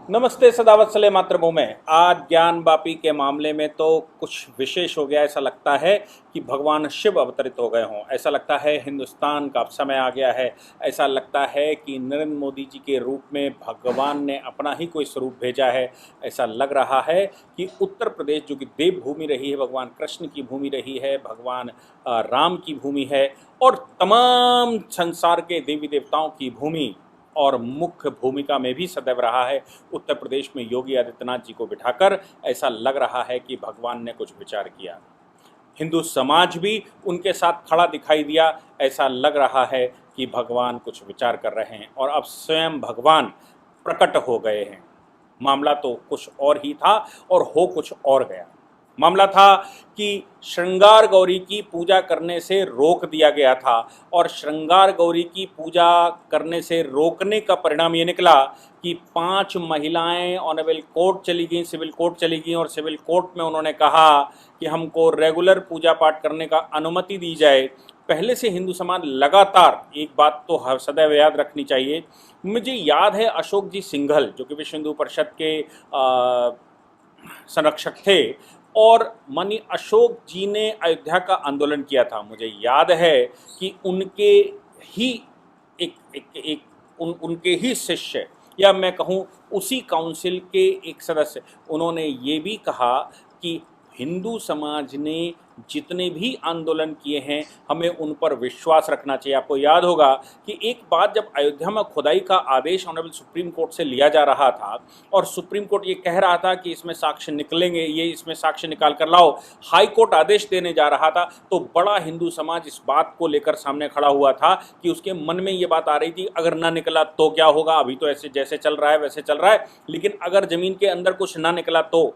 नमस्ते सदावत सले मातृभूमि में। आज ज्ञान वापी के मामले में तो कुछ विशेष हो गया। ऐसा लगता है कि भगवान शिव अवतरित हो गए हों। ऐसा लगता है हिंदुस्तान का समय आ गया है। ऐसा लगता है कि नरेंद्र मोदी जी के रूप में भगवान ने अपना ही कोई स्वरूप भेजा है। ऐसा लग रहा है कि उत्तर प्रदेश जो कि देवभूमि रही है, भगवान कृष्ण की भूमि रही है, भगवान राम की भूमि है और तमाम संसार के देवी देवताओं की भूमि और मुख्य भूमिका में भी सदैव रहा है। उत्तर प्रदेश में योगी आदित्यनाथ जी को बिठाकर ऐसा लग रहा है कि भगवान ने कुछ विचार किया। हिंदू समाज भी उनके साथ खड़ा दिखाई दिया। ऐसा लग रहा है कि भगवान कुछ विचार कर रहे हैं और अब स्वयं भगवान प्रकट हो गए हैं। मामला तो कुछ और ही था और हो कुछ और गया। मामला था कि श्रृंगार गौरी की पूजा करने से रोक दिया गया था और श्रृंगार गौरी की पूजा करने से रोकने का परिणाम ये निकला कि 5 महिलाएं ऑनरेबल कोर्ट चली गई, सिविल कोर्ट चली गई और सिविल कोर्ट में उन्होंने कहा कि हमको रेगुलर पूजा पाठ करने का अनुमति दी जाए। पहले से हिंदू समाज लगातार, एक बात तो हर सदैव याद रखनी चाहिए, मुझे याद है अशोक जी सिंघल जो कि विश्व हिंदू परिषद के संरक्षक थे और माननीय अशोक जी ने अयोध्या का आंदोलन किया था। मुझे याद है कि उनके ही उनके ही शिष्य या मैं कहूँ उसी काउंसिल के एक सदस्य, उन्होंने ये भी कहा कि हिंदू समाज ने जितने भी आंदोलन किए हैं हमें उन पर विश्वास रखना चाहिए। आपको याद होगा कि एक बात, जब अयोध्या में खुदाई का आदेश ऑनरेबल सुप्रीम कोर्ट से लिया जा रहा था और सुप्रीम कोर्ट ये कह रहा था कि इसमें साक्ष्य निकलेंगे, ये इसमें साक्ष्य निकाल कर लाओ, हाई कोर्ट आदेश देने जा रहा था, तो बड़ा हिंदू समाज इस बात को लेकर सामने खड़ा हुआ था कि उसके मन में ये बात आ रही थी अगर ना निकला तो क्या होगा। अभी तो ऐसे जैसे चल रहा है वैसे चल रहा है, लेकिन अगर जमीन के अंदर कुछ ना निकला तो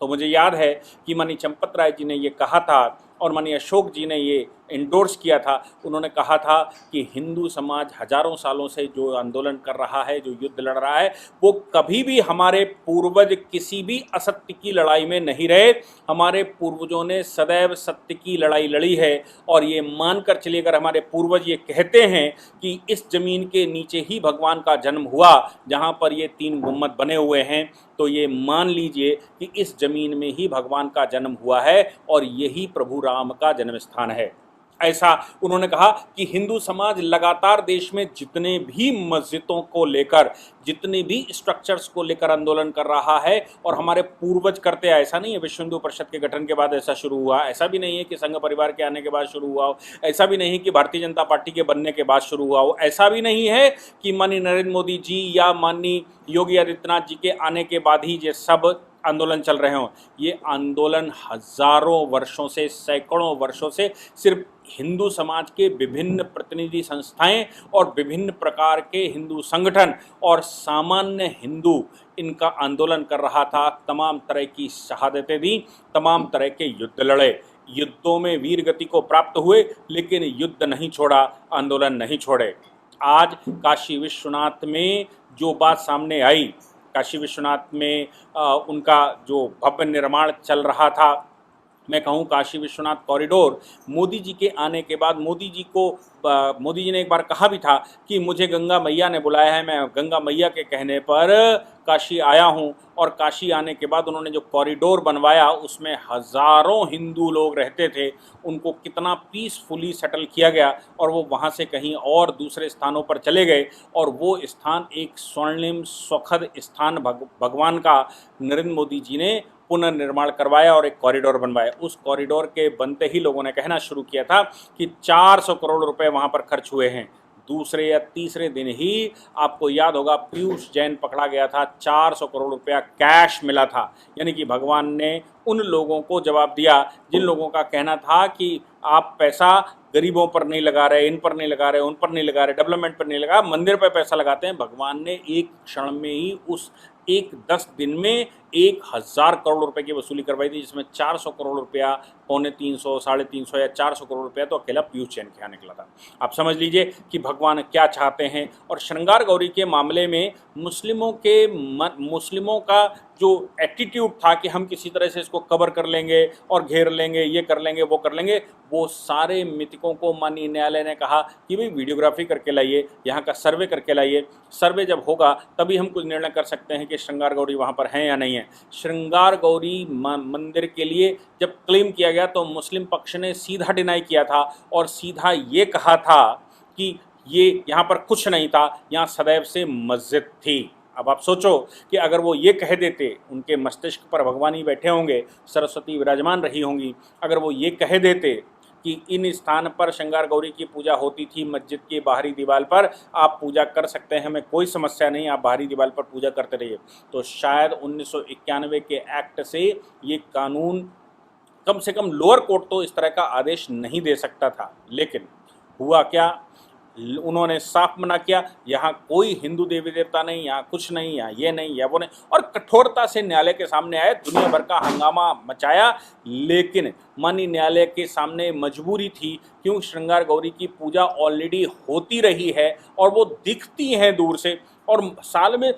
मुझे याद है कि माननीय चंपत राय जी ने ये कहा था और माननीय अशोक जी ने ये इंडोर्स किया था। उन्होंने कहा था कि हिंदू समाज हजारों सालों से जो आंदोलन कर रहा है, जो युद्ध लड़ रहा है, वो कभी भी हमारे पूर्वज किसी भी असत्य की लड़ाई में नहीं रहे। हमारे पूर्वजों ने सदैव सत्य की लड़ाई लड़ी है और ये मानकर चलिए, अगर हमारे पूर्वज ये कहते हैं कि इस जमीन के नीचे ही भगवान का जन्म हुआ जहाँ पर ये 3 गुम्बद बने हुए हैं, तो ये मान लीजिए कि इस जमीन में ही भगवान का जन्म हुआ है और यही प्रभु राम का जन्म स्थान है। ऐसा उन्होंने कहा कि हिंदू समाज लगातार देश में जितने भी मस्जिदों को लेकर, जितने भी स्ट्रक्चर्स को लेकर आंदोलन कर रहा है और हमारे पूर्वज करते आए। ऐसा नहीं है विश्व हिंदू परिषद के गठन के बाद ऐसा शुरू हुआ, ऐसा भी नहीं है कि संघ परिवार के आने के बाद शुरू हुआ हो, ऐसा भी नहीं है कि भारतीय जनता पार्टी के बनने के बाद शुरू हुआ हो, ऐसा भी नहीं है कि माननीय नरेंद्र मोदी जी या माननीय योगी आदित्यनाथ जी के आने के बाद ही ये सब आंदोलन चल रहे हों। ये आंदोलन हजारों वर्षों से, सैकड़ों वर्षों से सिर्फ हिंदू समाज के विभिन्न प्रतिनिधि संस्थाएं और विभिन्न प्रकार के हिंदू संगठन और सामान्य हिंदू इनका आंदोलन कर रहा था। तमाम तरह की शहादतें दी, तमाम तरह के युद्ध लड़े, युद्धों में वीर गति को प्राप्त हुए, लेकिन युद्ध नहीं छोड़ा, आंदोलन नहीं छोड़े। आज काशी विश्वनाथ में जो बात सामने आई, काशी विश्वनाथ में उनका जो भव्य निर्माण चल रहा था, मैं कहूँ काशी विश्वनाथ कॉरिडोर, मोदी जी के आने के बाद मोदी जी ने एक बार कहा भी था कि मुझे गंगा मैया ने बुलाया है, मैं गंगा मैया के कहने पर काशी आया हूँ। और काशी आने के बाद उन्होंने जो कॉरिडोर बनवाया उसमें हज़ारों हिंदू लोग रहते थे, उनको कितना पीसफुली सेटल किया गया और वो वहाँ से कहीं और दूसरे स्थानों पर चले गए और वो स्थान एक स्वर्णिम सुखद स्थान भगवान का नरेंद्र मोदी जी ने पुनर्निर्माण करवाया और एक कॉरिडोर बनवाया। उस कॉरिडोर के बनते ही लोगों ने कहना शुरू किया था कि 400 करोड़ रुपए वहाँ पर खर्च हुए हैं। दूसरे या तीसरे दिन ही आपको याद होगा पीयूष जैन पकड़ा गया था, 400 करोड़ रुपया कैश मिला था। यानी कि भगवान ने उन लोगों को जवाब दिया जिन लोगों का कहना था कि आप पैसा गरीबों पर नहीं लगा रहे, इन पर नहीं लगा रहे, उन पर नहीं लगा रहे, डेवलपमेंट पर नहीं लगा, मंदिर पर पैसा लगाते हैं। भगवान ने एक क्षण में ही उस 10 दिन में 1000 करोड़ रुपए की वसूली करवाई थी, जिसमें 400 करोड़ रुपया 350, 350 या 400 करोड़ रुपया तो अकेला पीयूष जैन के यहाँ निकला था। आप समझ लीजिए कि भगवान क्या चाहते हैं। और श्रृंगार गौरी के मामले में मुस्लिमों का जो एटीट्यूड था कि हम किसी तरह से इसको कवर कर लेंगे और घेर लेंगे, ये कर लेंगे, वो कर लेंगे, वो सारे मिथकों को माननीय न्यायालय ने कहा कि भाई वीडियोग्राफी करके लाइए, यहाँ का सर्वे करके लाइए। सर्वे जब होगा तभी हम कुछ निर्णय कर सकते हैं कि श्रृंगार गौरी वहाँ पर हैं या नहीं है। श्रृंगार गौरी मंदिर के लिए जब क्लेम किया गया तो मुस्लिम पक्ष ने सीधा डिनाई किया था और सीधा ये कहा था कि ये यहाँ पर कुछ नहीं था, यहाँ सदैव से मस्जिद थी। अब आप सोचो कि अगर वो ये कह देते, उनके मस्तिष्क पर भगवान ही बैठे होंगे, सरस्वती विराजमान रही होंगी, अगर वो ये कह देते कि इन स्थान पर श्रृंगार गौरी की पूजा होती थी मस्जिद की बाहरी दीवार पर, आप पूजा कर सकते हैं, हमें कोई समस्या नहीं, आप बाहरी दीवार पर पूजा करते रहिए, तो शायद 1991 के एक्ट से ये कानून, कम से कम लोअर कोर्ट तो इस तरह का आदेश नहीं दे सकता था। लेकिन हुआ क्या, उन्होंने साफ मना किया, यहाँ कोई हिंदू देवी देवता नहीं, यहाँ कुछ नहीं, यहाँ ये नहीं, या वो नहीं, और कठोरता से न्यायालय के सामने आए, दुनिया भर का हंगामा मचाया। लेकिन माननीय न्यायालय के सामने मजबूरी थी, क्योंकि श्रृंगार गौरी की पूजा ऑलरेडी होती रही है और वो दिखती हैं दूर से, और साल में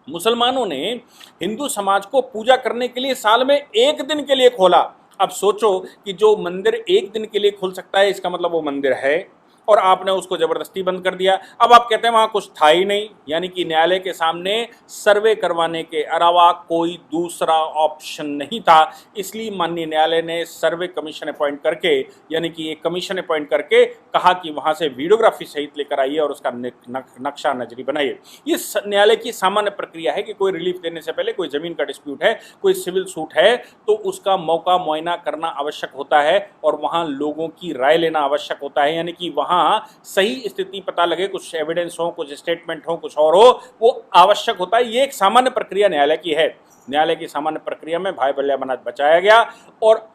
मुसलमानों ने हिंदू समाज को पूजा करने के लिए साल में एक दिन के लिए खोला। अब सोचो कि जो मंदिर एक दिन के लिए खुल सकता है, इसका मतलब वो मंदिर है और आपने उसको जबरदस्ती बंद कर दिया। अब आप कहते हैं वहाँ कुछ था ही नहीं, यानी कि न्यायालय के सामने सर्वे करवाने के अलावा कोई दूसरा ऑप्शन नहीं था। इसलिए माननीय न्यायालय ने सर्वे कमीशन अपॉइंट करके, यानी कि एक कमीशन अपॉइंट करके कहा कि वहाँ से वीडियोग्राफी सहित लेकर आइए और उसका नक्शा नजरी बनाइए। ये न्यायालय की सामान्य प्रक्रिया है कि कोई रिलीफ देने से पहले, कोई जमीन का डिस्प्यूट है, कोई सिविल सूट है, तो उसका मौका मुआयना करना आवश्यक होता है और वहाँ लोगों की राय लेना आवश्यक होता है, यानी कि वहाँ सही स्थिति पता लगे, कुछ एविडेंस हो, कुछ स्टेटमेंट हो, कुछ और हो, वो आवश्यक होता है। ये एक सामान्य प्रक्रिया न्यायालय की है। न्यायालय की सामान्य प्रक्रिया में भाई बलियामनाथ बचाया गया और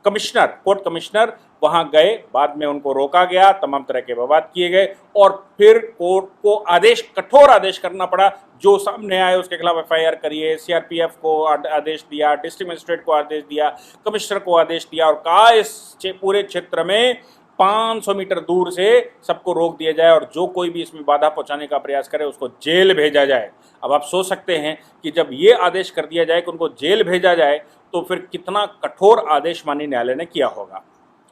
कमिश्नर, कोर्ट कमिश्नर वहां गए, बाद में उनको रोका गया, तमाम तरह के विवाद किए गए और फिर कोर्ट को आदेश, कठोर आदेश करना पड़ा, जो सामने आए उसके खिलाफ एफआईआर करिए। सीआरपीएफ को आदेश दिया, डिस्ट्रिक्ट मजिस्ट्रेट को आदेश दिया, कमिश्नर को आदेश दिया और कहा इस पूरे क्षेत्र में 500 मीटर दूर से सबको रोक दिया जाए और जो कोई भी इसमें बाधा पहुंचाने का प्रयास करे उसको जेल भेजा जाए। अब आप सोच सकते हैं कि जब ये आदेश कर दिया जाए कि उनको जेल भेजा जाए तो फिर कितना कठोर आदेश माननीय न्यायालय ने किया होगा।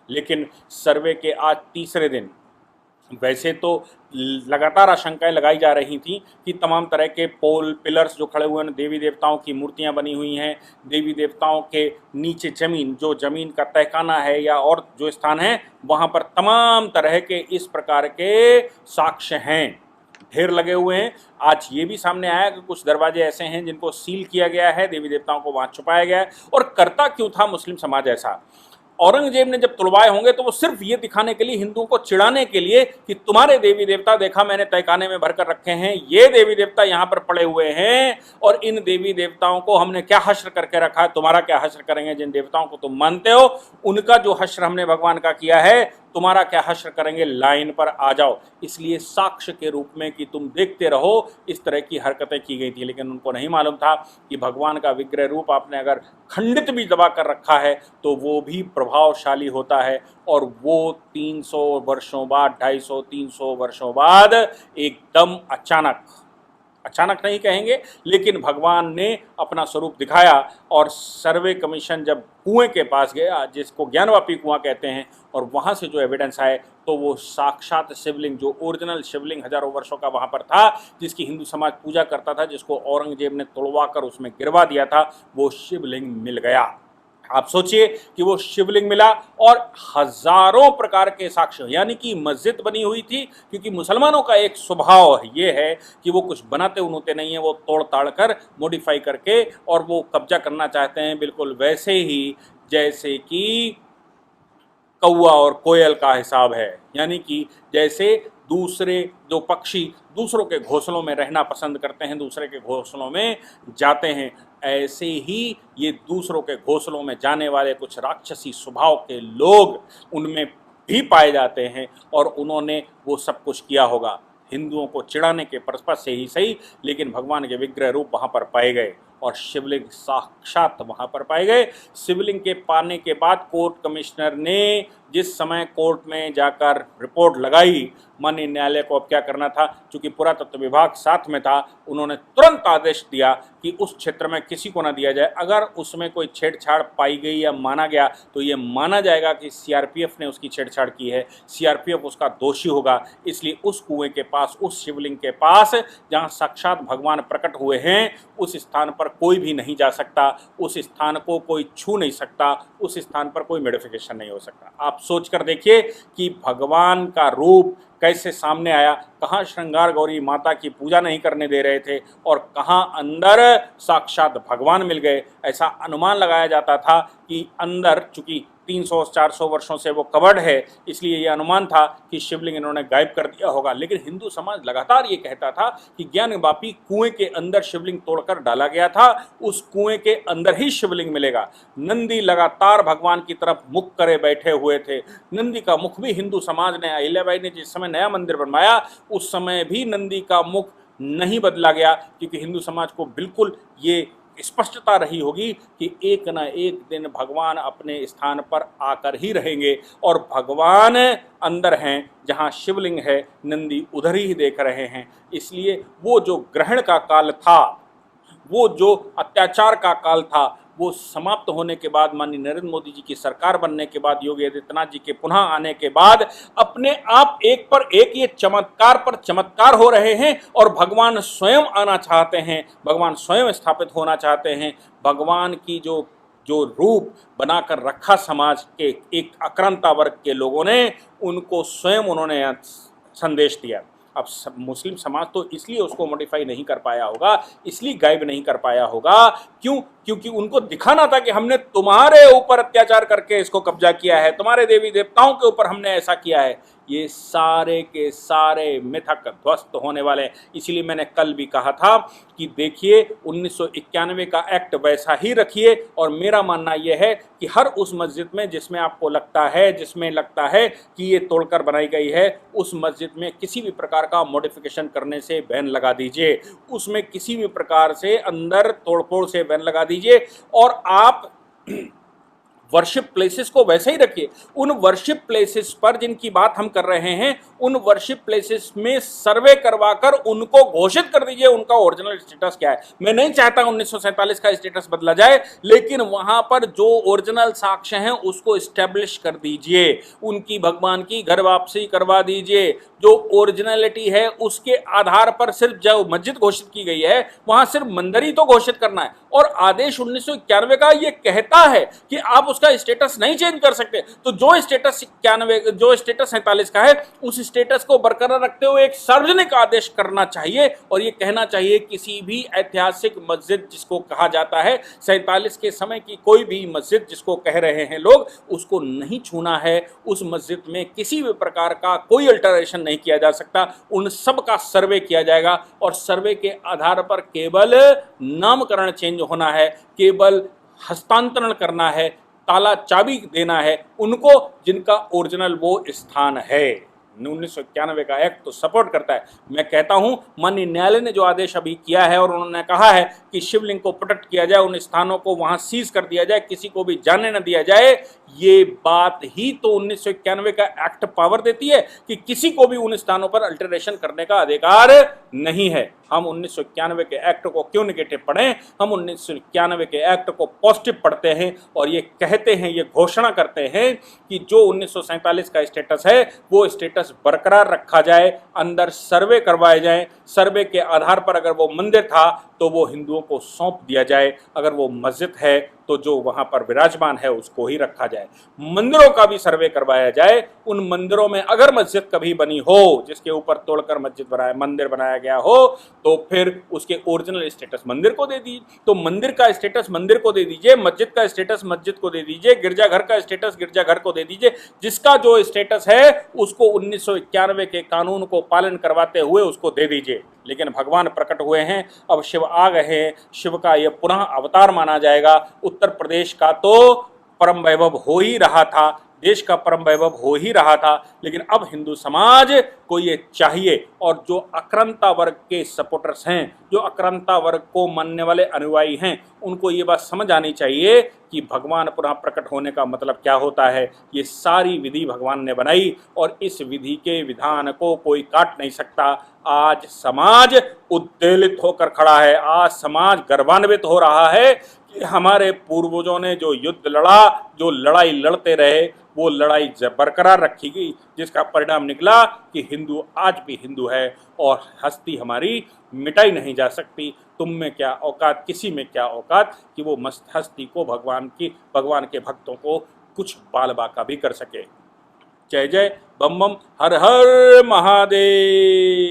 लेकिन सर्वे के आज तीसरे दिन, वैसे तो लगातार आशंकाएं लगाई जा रही थी कि तमाम तरह के पोल पिलर्स जो खड़े हुए हैं, देवी देवताओं की मूर्तियां बनी हुई हैं, देवी देवताओं के नीचे जमीन, जो जमीन का तहखाना है या और जो स्थान है, वहां पर तमाम तरह के इस प्रकार के साक्ष्य हैं, ढेर लगे हुए हैं। आज ये भी सामने आया कि कुछ दरवाजे ऐसे हैं जिनको सील किया गया है, देवी देवताओं को वहां छुपाया गया है। और करता क्यों था मुस्लिम समाज ऐसा? औरंगजेब ने जब तुड़वाए होंगे तो वो सिर्फ ये दिखाने के लिए, हिंदुओं को चिढ़ाने के लिए कि तुम्हारे देवी देवता देखा मैंने तहखाने में भरकर रखे हैं, ये देवी देवता यहाँ पर पड़े हुए हैं और इन देवी देवताओं को हमने क्या हश्र करके रखा है, तुम्हारा क्या हश्र करेंगे। जिन देवताओं को तुम मानते हो उनका जो हश्र हमने भगवान का किया है, तुम्हारा क्या हश्र करेंगे, लाइन पर आ जाओ। इसलिए साक्ष्य के रूप में कि तुम देखते रहो, इस तरह की हरकतें की गई थी। लेकिन उनको नहीं मालूम था कि भगवान का विग्रह रूप आपने अगर खंडित भी दबा कर रखा है तो वो भी प्रभावशाली होता है और वो 300 वर्षों बाद, 250-300 वर्षों बाद एकदम अचानक नहीं कहेंगे, लेकिन भगवान ने अपना स्वरूप दिखाया। और सर्वे कमीशन जब कुएं के पास गया, जिसको ज्ञानवापी कुआं कहते हैं, और वहाँ से जो एविडेंस आए तो वो साक्षात शिवलिंग, जो ओरिजिनल शिवलिंग हजारों वर्षों का वहाँ पर था, जिसकी हिंदू समाज पूजा करता था, जिसको औरंगजेब ने तोड़वा कर उसमें गिरवा दिया था, वो शिवलिंग मिल गया। आप सोचिए कि वो शिवलिंग मिला और हजारों प्रकार के साक्ष्य, यानी कि मस्जिद बनी हुई थी, क्योंकि मुसलमानों का एक स्वभाव ये है कि वो कुछ बनाते उन्होंने नहीं है, वो तोड़ ताड़ कर, मॉडिफाई करके और वो कब्जा करना चाहते हैं, बिल्कुल वैसे ही जैसे कि कौआ और कोयल का हिसाब है। यानी कि जैसे दूसरे जो पक्षी दूसरों के घोंसलों में रहना पसंद करते हैं, दूसरे के घोंसलों में जाते हैं, ऐसे ही ये दूसरों के घोंसलों में जाने वाले कुछ राक्षसी स्वभाव के लोग उनमें भी पाए जाते हैं और उन्होंने वो सब कुछ किया होगा हिंदुओं को चिढ़ाने के पर्पस से ही सही, लेकिन भगवान के विग्रह रूप वहाँ पर पाए गए और शिवलिंग साक्षात वहाँ पर पाए गए। शिवलिंग के पाने के बाद कोर्ट कमिश्नर ने जिस समय कोर्ट में जाकर रिपोर्ट लगाई, माननीय न्यायालय को अब क्या करना था, चूंकि पुरातत्व विभाग साथ में था, उन्होंने तुरंत आदेश दिया कि उस क्षेत्र में किसी को ना दिया जाए। अगर उसमें कोई छेड़छाड़ पाई गई या माना गया तो ये माना जाएगा कि सीआरपीएफ ने उसकी छेड़छाड़ की है, सीआरपीएफ उसका दोषी होगा। इसलिए उस कुएं के पास, उस शिवलिंग के पास जहां साक्षात भगवान प्रकट हुए हैं, उस स्थान पर कोई भी नहीं जा सकता, उस स्थान को कोई छू नहीं सकता, उस स्थान पर कोई मॉडिफिकेशन नहीं हो सकता। आप सोच कर देखिए कि भगवान का रूप कैसे सामने आया, कहाँ श्रृंगार गौरी माता की पूजा नहीं करने दे रहे थे और कहाँ अंदर साक्षात भगवान मिल गए। ऐसा अनुमान लगाया जाता था कि अंदर, चूंकि 300-400 वर्षों से वो कवर्ड है, इसलिए ये अनुमान था कि शिवलिंग इन्होंने गायब कर दिया होगा। लेकिन हिंदू समाज लगातार ये कहता था कि ज्ञानवापी कुएं के अंदर शिवलिंग तोड़कर डाला गया था, उस कुएं के अंदर ही शिवलिंग मिलेगा। नंदी लगातार भगवान की तरफ मुख करे बैठे हुए थे। नंदी का मुख भी हिंदू समाज ने, अहिल्याबाई ने जिस समय नया मंदिर बनवाया उस समय भी नंदी का मुख नहीं बदला गया, क्योंकि हिंदू समाज को बिल्कुल ये स्पष्टता रही होगी कि एक न एक दिन भगवान अपने स्थान पर आकर ही रहेंगे और भगवान अंदर हैं, जहां शिवलिंग है नंदी उधर ही देख रहे हैं। इसलिए वो जो ग्रहण का काल था, वो जो अत्याचार का काल था, वो समाप्त होने के बाद, माननीय नरेंद्र मोदी जी की सरकार बनने के बाद, योगी आदित्यनाथ जी के पुनः आने के बाद अपने आप एक पर एक ये चमत्कार पर चमत्कार हो रहे हैं और भगवान स्वयं आना चाहते हैं, भगवान स्वयं स्थापित होना चाहते हैं। भगवान की जो रूप बनाकर रखा समाज के एक आक्रांता वर्ग के लोगों ने, उनको स्वयं उन्होंने संदेश दिया। अब मुस्लिम समाज तो इसलिए उसको मॉडिफाई नहीं कर पाया होगा, इसलिए गायब नहीं कर पाया होगा, क्योंकि उनको दिखाना था कि हमने तुम्हारे ऊपर अत्याचार करके इसको कब्जा किया है, तुम्हारे देवी देवताओं के ऊपर हमने ऐसा किया है। ये सारे के सारे मिथक ध्वस्त होने वाले हैं। इसीलिए मैंने कल भी कहा था कि देखिए 1991 का एक्ट वैसा ही रखिए, और मेरा मानना यह है कि हर उस मस्जिद में जिसमें आपको लगता है, कि ये तोड़कर बनाई गई है, उस मस्जिद में किसी भी प्रकार का मॉडिफिकेशन करने से बैन लगा दीजिए, उसमें किसी भी प्रकार से अंदर तोड़फोड़ से बैन लगा दीजिए। और आप वर्शिप प्लेसेस को वैसे ही रखिए। उन वर्शिप प्लेसेस पर जिनकी बात हम कर रहे हैं, उन वर्शिप प्लेसेस में सर्वे करवाकर उनको घोषित कर दीजिए उनका ओरिजिनल स्टेटस क्या है। मैं नहीं चाहता 1947 का स्टेटस बदला जाए, लेकिन वहां पर जो ओरिजिनल साक्ष्य हैं उसको स्टैब्लिश कर दीजिए, उनकी भगवान की घर वापसी करवा दीजिए। जो ओरिजिनलिटी है उसके आधार पर सिर्फ जो मस्जिद घोषित की गई है वहां सिर्फ मंदिर ही तो घोषित करना है। और आदेश 1991 का ये कहता है कि आप उसका स्टेटस नहीं चेंज कर सकते। तो जो स्टेटस 47 का है, उस स्टेटस को बरकरार रखते हुए एक सार्वजनिक आदेश करना चाहिए और ये कहना चाहिए किसी भी ऐतिहासिक मस्जिद जिसको कहा जाता है 47 के समय की कोई भी मस्जिद जिसको कह रहे हैं लोग, उसको नहीं छूना है। उस मस्जिद में किसी भी प्रकार का कोई अल्टरेशन नहीं किया जा सकता। उन सब का सर्वे किया जाएगा और सर्वे के आधार पर केवल नामकरण चेंज होना है, केवल हस्तांतरण करना है, ताला चाबी देना है उनको जिनका ओरिजिनल वो स्थान है। 1991 का एक्ट तो सपोर्ट करता है। मैं कहता हूं माननीय न्यायालय ने जो आदेश अभी किया है और उन्होंने कहा है कि शिवलिंग को प्रोटेक्ट किया जाए, उन स्थानों को वहां सीज कर दिया जाए, किसी को भी जाने न दिया जाए, ये बात ही तो 1991 का एक्ट पावर देती है कि किसी को भी उन स्थानों पर अल्टरेशन करने का अधिकार नहीं है। हम 1991 के एक्ट को क्यों नेगेटिव पढ़ें, हम 1991 के एक्ट को पॉजिटिव पढ़ते हैं और ये कहते हैं, ये घोषणा करते हैं कि जो 1947 का स्टेटस है वो स्टेटस बरकरार रखा जाए, अंदर सर्वे करवाए जाएं, सर्वे के आधार पर अगर वो मंदिर था तो वो हिंदुओं को सौंप दिया जाए, अगर वो मस्जिद है तो जो वहां पर विराजमान है उसको ही रखा जाए। मंदिरों का भी सर्वे करवाया जाए। उन मंदिरों में अगर मस्जिद कभी बनी हो जिसके ऊपर तोड़कर मंदिर बनाया गया हो तो फिर उसके ओरिजिनल स्टेटस मंदिर को दे दीजिए, तो मंदिर का स्टेटस मंदिर को दे दीजिए, मस्जिद का स्टेटस मस्जिद को दे दीजिए, गिरजाघर का स्टेटस गिरजाघर को दे दीजिए। जिसका जो स्टेटस है उसको 1991 के कानून को पालन करवाते हुए उसको दे दीजिए। लेकिन भगवान प्रकट हुए हैं, अब शिव आ गए हैं, शिव का यह पुनः अवतार माना जाएगा। उत्तर प्रदेश का तो परम वैभव हो ही रहा था, देश का परम वैभव हो ही रहा था। लेकिन अब हिंदू समाज को ये चाहिए, और जो आक्रांता वर्ग के सपोर्टर्स हैं, जो आक्रांता वर्ग को मानने वाले अनुयायी हैं, उनको ये बात समझ आनी चाहिए कि भगवान पुनः प्रकट होने का मतलब क्या होता है। ये सारी विधि भगवान ने बनाई और इस विधि के विधान को कोई काट नहीं सकता। आज समाज उद्वेलित होकर खड़ा है, आज समाज गर्वान्वित हो रहा है कि हमारे पूर्वजों ने जो युद्ध लड़ा, जो लड़ाई लड़ते रहे, वो लड़ाई बरकरार रखी गई, जिसका परिणाम निकला कि हिंदू आज भी हिंदू है और हस्ती हमारी मिटाई नहीं जा सकती। तुम में क्या औकात, किसी में क्या औकात कि वो मस्त हस्ती को भगवान के भक्तों को कुछ बाल बाका भी कर सके। जय जय, बम बम, हर हर महादेव।